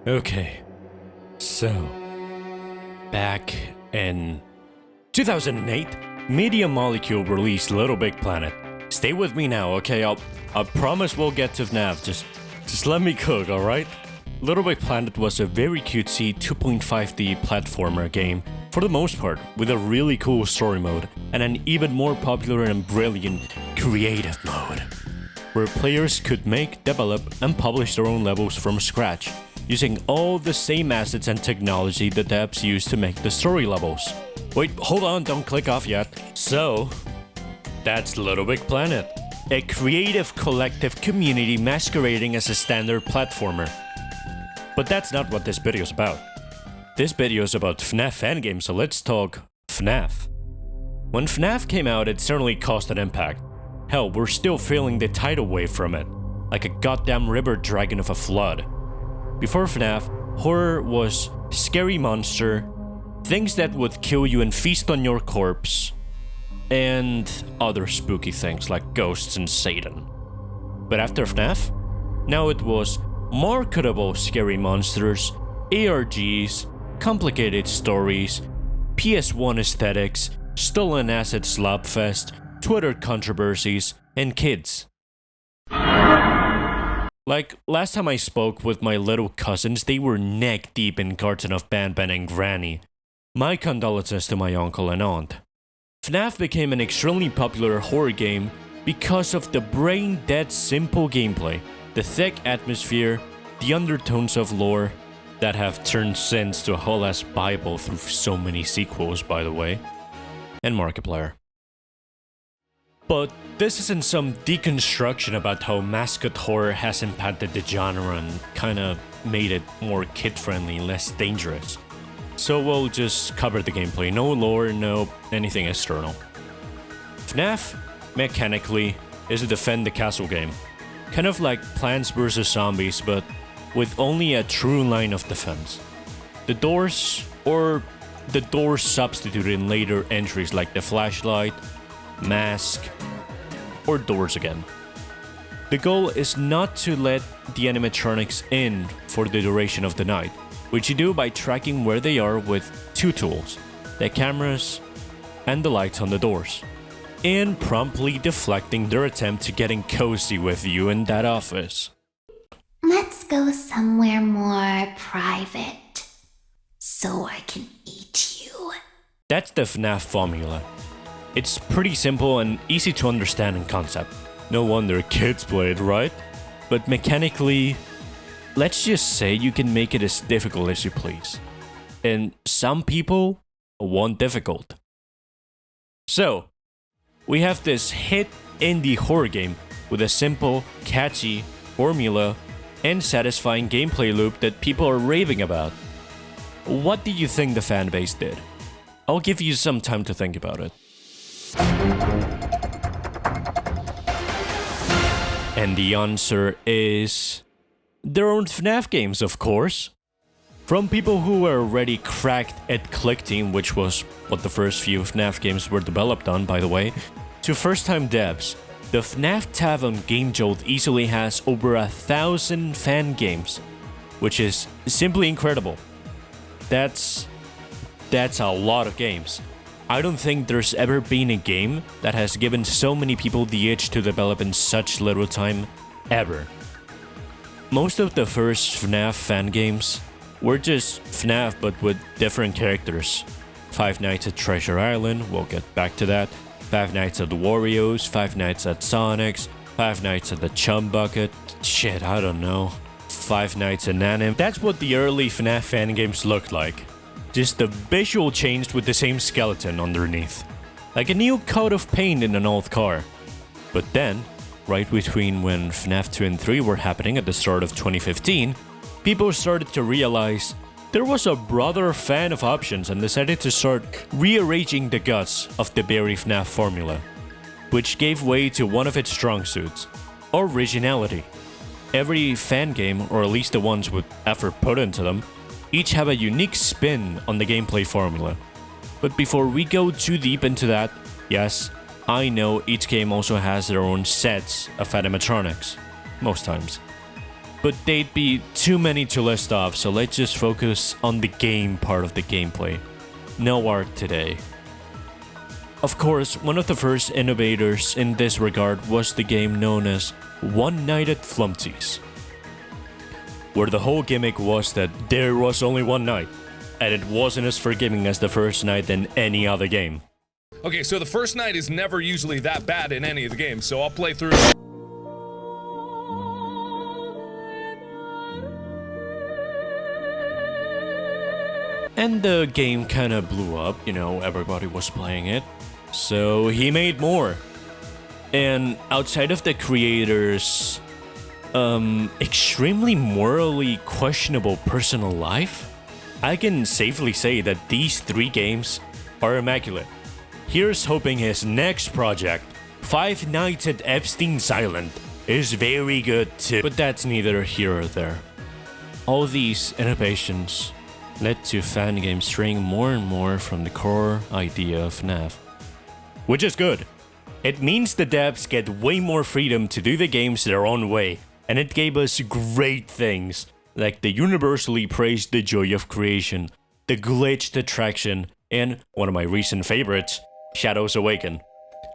Okay, so back in 2008, Media Molecule released Little Big Planet. Stay with me now, okay? I promise we'll get to FNAF. Just let me cook, alright? Little Big Planet was a very cutesy 2.5D platformer game, for the most part, with a really cool story mode, and an even more popular and brilliant creative mode, where players could make, develop, and publish their own levels from scratch, using all the same assets and technology the devs used to make the story levels. Wait, hold on, don't click off yet. So, that's Little Big Planet, a creative collective community masquerading as a standard platformer. But that's not what this video is about. This video is about FNAF fan games, so let's talk FNAF. When FNAF came out, it certainly caused an impact. Hell, we're still feeling the tidal wave from it, like a goddamn river dragon of a flood. Before FNAF, horror was scary monster, things that would kill you and feast on your corpse, and other spooky things like ghosts and Satan. But after FNAF, now it was marketable scary monsters, ARGs, complicated stories, PS1 aesthetics, stolen asset slopfest, Twitter controversies, and kids. Like, last time I spoke with my little cousins, they were neck deep in Garden of Banban and Granny. My condolences to my uncle and aunt. FNAF became an extremely popular horror game because of the brain-dead simple gameplay, the thick atmosphere, the undertones of lore that have turned since to a whole-ass bible through so many sequels, by the way, and Markiplier. But this isn't some deconstruction about how mascot horror has impacted the genre and kinda made it more kid-friendly and less dangerous. So we'll just cover the gameplay, no lore, no anything external. FNAF, mechanically, is a defend the castle game. Kind of like Plants vs Zombies, but with only a true line of defense. The doors, or the doors substituted in later entries like the flashlight, mask, or doors again. The goal is not to let the animatronics in for the duration of the night, which you do by tracking where they are with two tools, the cameras and the lights on the doors, and promptly deflecting their attempt to getting cozy with you in that office. Let's go somewhere more private, so I can eat you. That's the FNAF formula. It's pretty simple and easy to understand in concept. No wonder kids play it, right? But mechanically, let's just say you can make it as difficult as you please. And some people want difficult. So, we have this hit indie horror game with a simple, catchy formula and satisfying gameplay loop that people are raving about. What do you think the fanbase did? I'll give you some time to think about it. And the answer is their own FNAF games, of course. From people who were already cracked at Click Team, which was what the first few FNAF games were developed on, by the way, to first-time devs, the FNAF tab on Game Jolt easily has over 1,000 fan games, which is simply incredible. That's a lot of games. I don't think there's ever been a game that has given so many people the itch to develop in such little time, ever. Most of the first FNAF fan games were just FNAF but with different characters. Five Nights at Treasure Island, we'll get back to that. Five Nights at the Wario's, Five Nights at Sonic's, Five Nights at the Chum Bucket, shit, I don't know. Five Nights at Nanim. That's what the early FNAF fan games looked like. Just the visual changed with the same skeleton underneath. Like a new coat of paint in an old car. But then, right between when FNAF 2 and 3 were happening at the start of 2015, people started to realize there was a broader fan of options and decided to start rearranging the guts of the very FNAF formula, which gave way to one of its strong suits, originality. Every fan game, or at least the ones with effort put into them, each have a unique spin on the gameplay formula. But before we go too deep into that, yes, I know each game also has their own sets of animatronics, most times. but they'd be too many to list off, so let's just focus on the game part of the gameplay. No art today. Of course, one of the first innovators in this regard was the game known as One Night at Flumpty's, where the whole gimmick was that there was only one night, and it wasn't as forgiving as the first night in any other game. Okay, so the first night is never usually that bad in any of the games, so I'll play through. And the game kinda blew up, you know, everybody was playing it. So he made more. And outside of the creator's extremely morally questionable personal life, I can safely say that these 3 games are immaculate. Here's hoping his next project, Five Nights at Epstein's Island, is very good too. But that's neither here or there. All these innovations led to fan games straying more and more from the core idea of FNAF. Which is good. It means the devs get way more freedom to do the games their own way, and it gave us great things, like the universally praised The Joy of Creation, the glitched attraction, and one of my recent favorites, Shadows Awaken.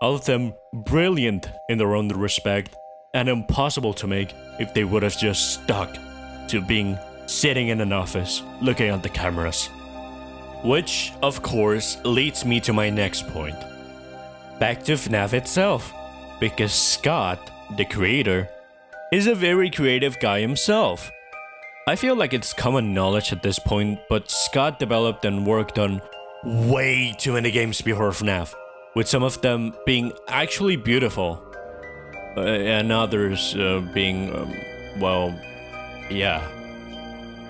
All of them brilliant in their own respect, and impossible to make if they would have just stuck to being sitting in an office, looking at the cameras. Which, of course, leads me to my next point. Back to FNAF itself, because Scott, the creator, is a very creative guy himself. I feel like it's common knowledge at this point, but Scott developed and worked on way too many games before FNAF, with some of them being actually beautiful, and others being, well, yeah.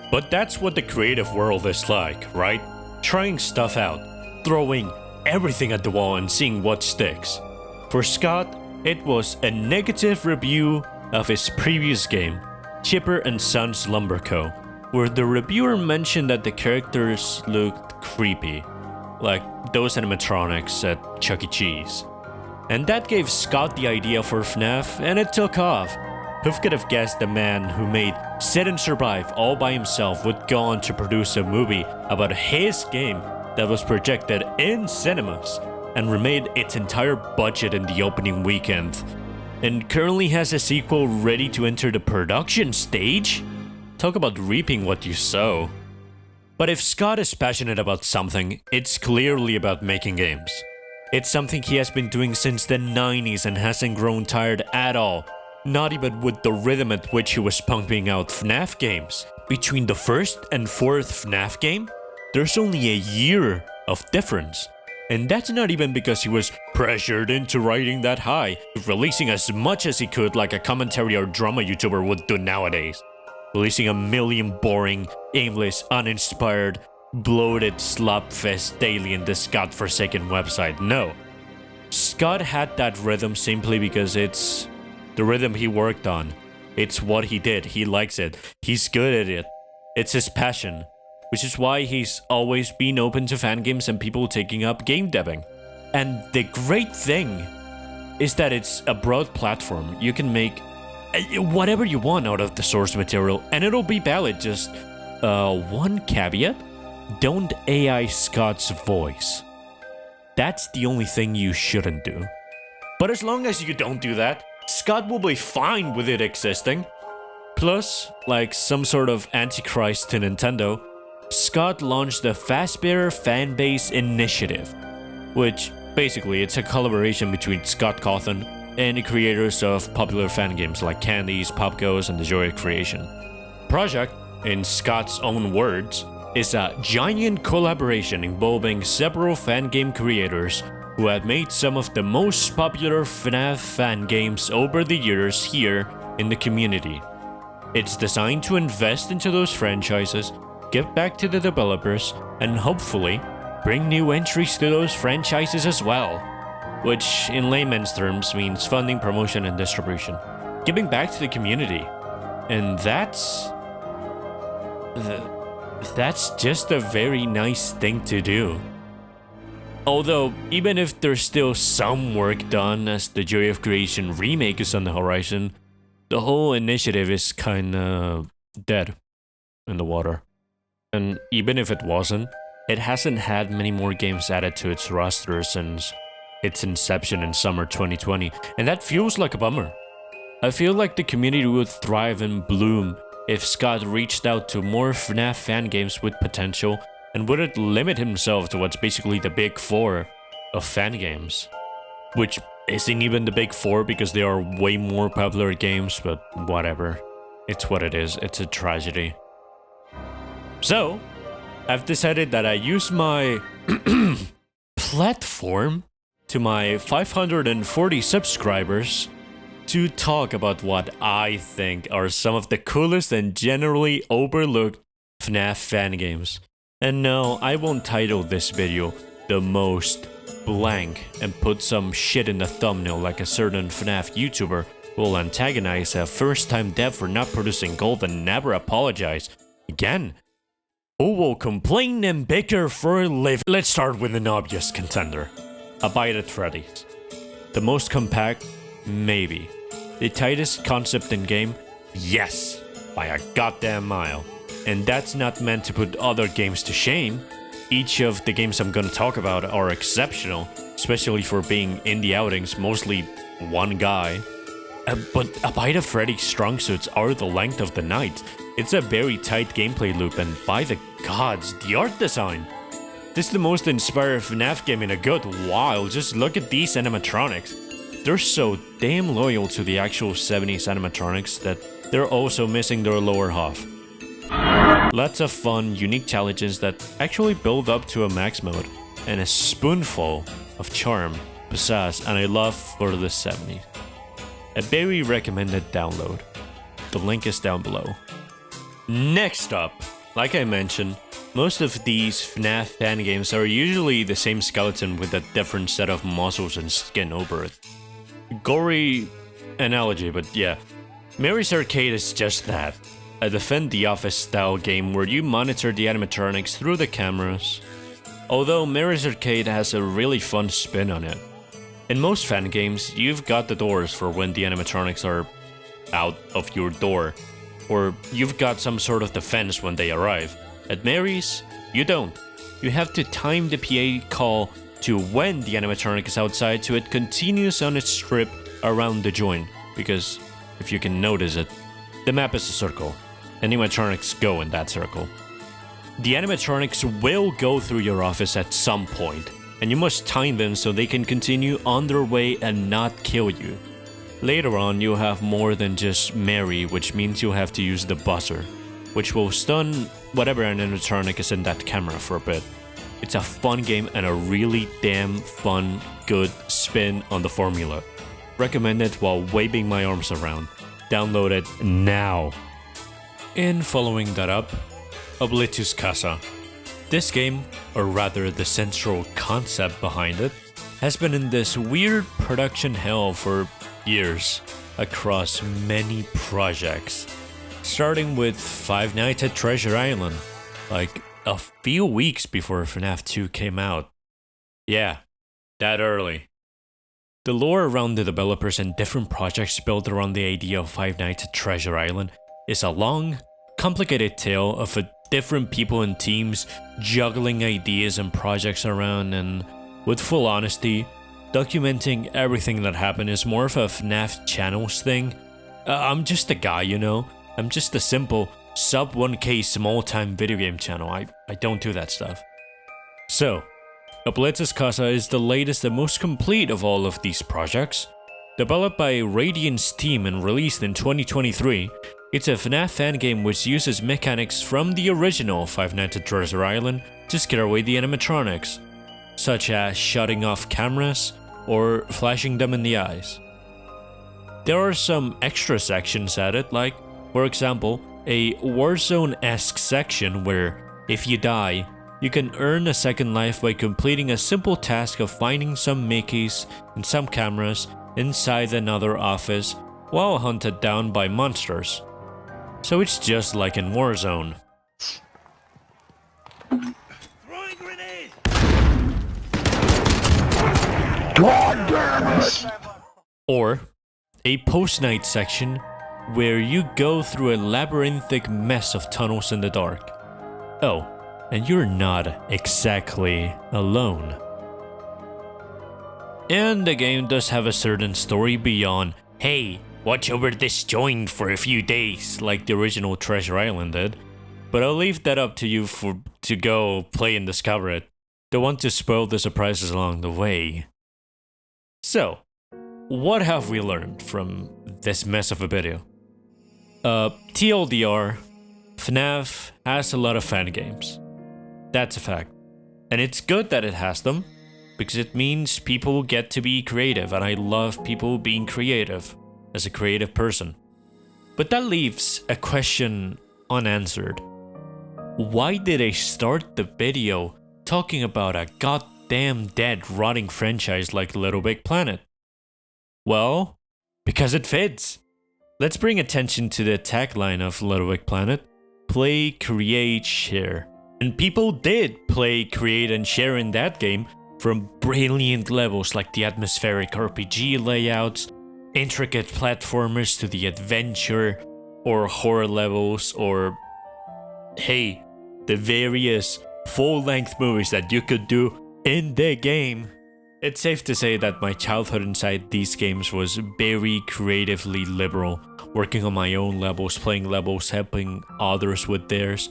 But that's what the creative world is like, right? Trying stuff out, throwing everything at the wall and seeing what sticks. For Scott, it was a negative review of his previous game, Chipper and Sons Lumber Co., where the reviewer mentioned that the characters looked creepy, like those animatronics at Chuck E. Cheese. And that gave Scott the idea for FNAF, and it took off. Who could have guessed the man who made Sit and Survive all by himself would go on to produce a movie about his game that was projected in cinemas and remade its entire budget in the opening weekend, and currently has a sequel ready to enter the production stage? Talk about reaping what you sow. But if Scott is passionate about something, it's clearly about making games. It's something he has been doing since the 90s and hasn't grown tired at all. Not even with the rhythm at which he was pumping out FNAF games. Between the first and fourth FNAF game, there's only a year of difference. And that's not even because he was pressured into riding that high, releasing as much as he could like a commentary or drama YouTuber would do nowadays. Releasing a million boring, aimless, uninspired, bloated slopfest daily in this godforsaken website. No. Scott had that rhythm simply because it's the rhythm he worked on. It's what he did. He likes it. He's good at it. It's his passion. Which is why he's always been open to fan games and people taking up game deving. And the great thing is that it's a broad platform. You can make whatever you want out of the source material and it'll be valid. Just one caveat: don't AI Scott's voice. That's the only thing you shouldn't do. But as long as you don't do that, Scott will be fine with it existing. Plus, like some sort of antichrist to Nintendo, Scott launched the Fazbear Fanbase Initiative, which basically it's a collaboration between Scott Cawthon and the creators of popular fan games like Candies, Popgoes, and The Joy of Creation. Project, in Scott's own words, is a giant collaboration involving several fan game creators who have made some of the most popular FNAF fan games over the years here in the community. It's designed to invest into those franchises, give back to the developers, and hopefully bring new entries to those franchises as well. Which, in layman's terms, means funding, promotion, and distribution. Giving back to the community. And that's just a very nice thing to do. Although, even if there's still some work done as the Joy of Creation remake is on the horizon, the whole initiative is kinda dead in the water. And even if it wasn't, it hasn't had many more games added to its roster since its inception in summer 2020, and that feels like a bummer. I feel like the community would thrive and bloom if Scott reached out to more FNAF fan games with potential and wouldn't limit himself to what's basically the big four of fan games. Which isn't even the big four because they are way more popular games, but whatever. It's what it is, it's a tragedy. So, I've decided that I use my platform to my 540 subscribers to talk about what I think are some of the coolest and generally overlooked FNAF fan games. And no, I won't title this video the most blank and put some shit in the thumbnail like a certain FNAF YouTuber who will antagonize a first-time dev for not producing gold and never apologize. Again, who will complain and bicker for a living? Let's start with an obvious contender. A Bite at Freddy's. The most compact? Maybe. The tightest concept in game? Yes, by a goddamn mile. And that's not meant to put other games to shame. Each of the games I'm gonna talk about are exceptional, especially for being indie outings, mostly one guy. But A Bite of Freddy's strong suits are the length of the night. It's a very tight gameplay loop, and by the gods, the art design! This is the most inspired FNAF game in a good while. Just look at these animatronics. They're so damn loyal to the actual 70s animatronics that they're also missing their lower half. Lots of fun, unique challenges that actually build up to a max mode, and a spoonful of charm, pizzazz, and a love for the 70s. A very recommended download. The link is down below. Next up, like I mentioned, most of these FNAF fan games are usually the same skeleton with a different set of muscles and skin over it. Gory analogy, but yeah. Mary's Arcade is just that. A Defend the Office style game where you monitor the animatronics through the cameras. Although Mary's Arcade has a really fun spin on it. In most fan games, you've got the doors for when the animatronics are out of your door, or you've got some sort of defense when they arrive. At Mary's, you don't. You have to time the PA call to when the animatronic is outside so it continues on its trip around the joint, because if you can notice it, the map is a circle. Animatronics go in that circle. The animatronics will go through your office at some point, and you must time them so they can continue on their way and not kill you. Later on, you'll have more than just Mary, which means you'll have to use the buzzer, which will stun whatever animatronic is in that camera for a bit. It's a fun game and a really damn fun, good spin on the formula. Recommend it while waving my arms around. Download it now. In following that up, Oblitus Casa. This game, or rather the central concept behind it, has been in this weird production hell for years, across many projects. Starting with Five Nights at Treasure Island, like a few weeks before FNAF 2 came out. Yeah, that early. The lore around the developers and different projects built around the idea of Five Nights at Treasure Island is a long, complicated tale of different people and teams juggling ideas and projects around, and with full honesty, documenting everything that happened is more of a FNAF channels thing. I'm just a guy, you know? I'm just a simple sub 1K small time video game channel. I don't do that stuff. So, Oblitus Casa is the latest and most complete of all of these projects. Developed by Radiant's team and released in 2023, it's a FNAF fan game which uses mechanics from the original Five Nights at Treasure Island to scare away the animatronics, such as shutting off cameras or flashing them in the eyes. There are some extra sections added, like, for example, a Warzone-esque section where, if you die, you can earn a second life by completing a simple task of finding some Mickeys and some cameras inside another office while hunted down by monsters. So it's just like in Warzone. Throwing grenade! God damn it! Or a post-night section where you go through a labyrinthic mess of tunnels in the dark. Oh, and you're not exactly alone. And the game does have a certain story beyond, hey, watch over this joint for a few days, like the original Treasure Island did. But I'll leave that up to you to go play and discover it. Don't want to spoil the surprises along the way. So, what have we learned from this mess of a video? TLDR, FNAF has a lot of fan games. That's a fact. And it's good that it has them, because it means people get to be creative, and I love people being creative as a creative person. But that leaves a question unanswered. Why did I start the video talking about a goddamn dead rotting franchise like Little Big Planet? Well, because it fits. Let's bring attention to the tagline of Little Big Planet: play, create, share. And people did play, create, and share in that game, from brilliant levels like the atmospheric RPG layouts, intricate platformers, to the adventure or horror levels, or hey, the various full-length movies that you could do in the game. It's safe to say that my childhood inside these games was very creatively liberal, working on my own levels, playing levels, helping others with theirs.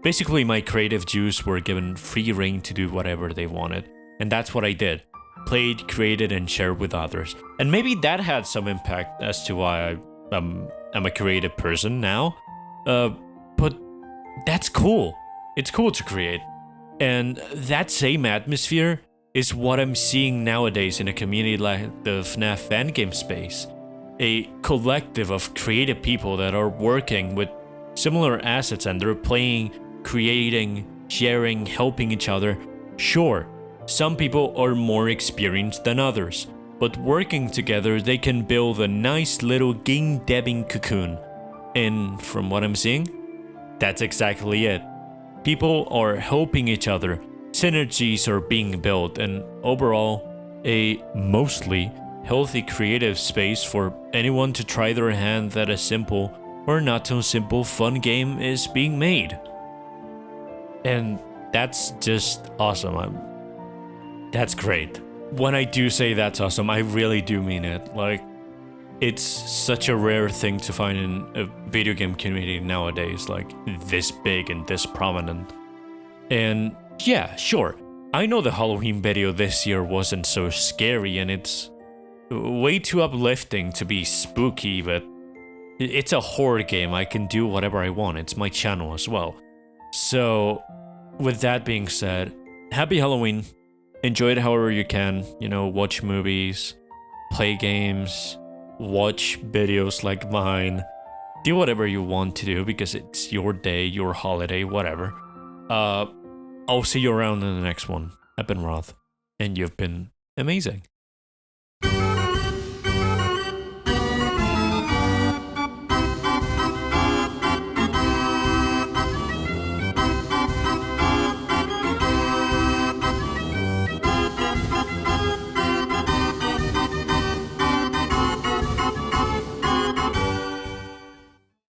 Basically, my creative juice were given free rein to do whatever they wanted. And that's what I did. Played, created, and shared with others. And maybe that had some impact as to why I'm a creative person now. But that's cool. It's cool to create. And that same atmosphere is what I'm seeing nowadays in a community like the FNAF fan game space. A collective of creative people that are working with similar assets, and they're playing, creating, sharing, helping each other. Sure, some people are more experienced than others, but working together they can build a nice little game-debbing cocoon. And from what I'm seeing, that's exactly it. People are helping each other, synergies are being built, and overall, a mostly healthy creative space for anyone to try their hand at a simple or not so simple fun game is being made. And that's just awesome. That's great. When I do say that's awesome, I really do mean it. Like, it's such a rare thing to find in a video game community nowadays, like this big and this prominent. And yeah, sure, I know the Halloween video this year wasn't so scary, and it's way too uplifting to be spooky, but it's a horror game. I can do whatever I want. It's my channel as well. So, with that being said, happy Halloween. Enjoy it however you can. You know, watch movies, play games, watch videos like mine. Do whatever you want to do because it's your day, your holiday, whatever. I'll see you around in the next one. I've been Roth, and you've been amazing.